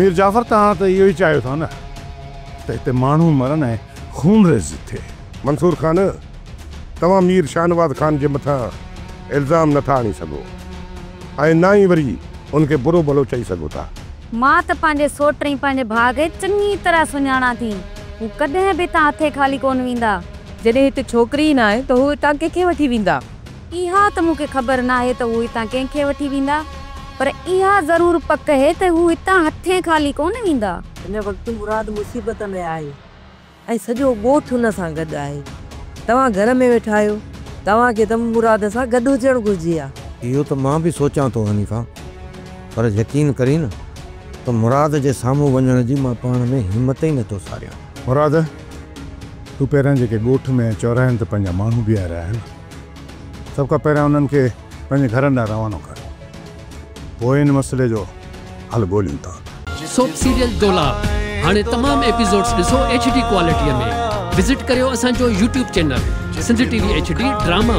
मीर जाफ़र तव्हां त इहो ई चाहियो था न त हिते माण्हू मरनि ऐं खून रेज़ थिए। मंसूर खान, तव्हां मीर शाहनवाज़ खान जे मथां इल्ज़ाम नथा आणी सघो ऐं ना ई वरी उनखे बुरो भलो चई सघो था। मां त पंहिंजे सोट ऐं पंहिंजे भाउ खे चङी तरह सुञाणा थी। हू कॾहिं बि तव्हां हथे ख़ाली कोन वेंदा। जॾहिं हिते छोकिरी न आहे त हू हितां कंहिंखे वठी वेंदा? इहा त मूंखे ख़बर न आहे त हू हितां कंहिंखे वठी वेंदा, पर इहा ज़रूर पक आहे त हू हितां हथे ख़ाली कोन वेंदा। हिन वक़्तु मुराद मुसीबत में आहे ऐं सॼो ॻोठ हुन सां गॾु आहे। तव्हां घर में वेठा आहियो, तव्हांखे त मुराद सां गॾु हुजणु घुरिजे हा। इहो त मां बि सोचां थो हनीफ़ा, पर यकीन करी न त मुराद जे साम्हूं वञण जी मां पाण में हिमत ई नथो सारियां। मुराद, तूं पहिरियां जेके ॻोठ में चौराहनि ते पंहिंजा माण्हू बीहारिया आहिनि, सभ खां पहिरियां उन्हनि खे पंहिंजे घरनि ॾांहुं रवानो कर, पोइ हिन मसइले जो हल ॻोल्हियूं था। सोप सीरियल डोला हाणे तमाम एपिसोड्स ॾिसो HD क्वालिटीअ में। विज़िट करियो असांजो YouTube channel Sindh TV HD drama.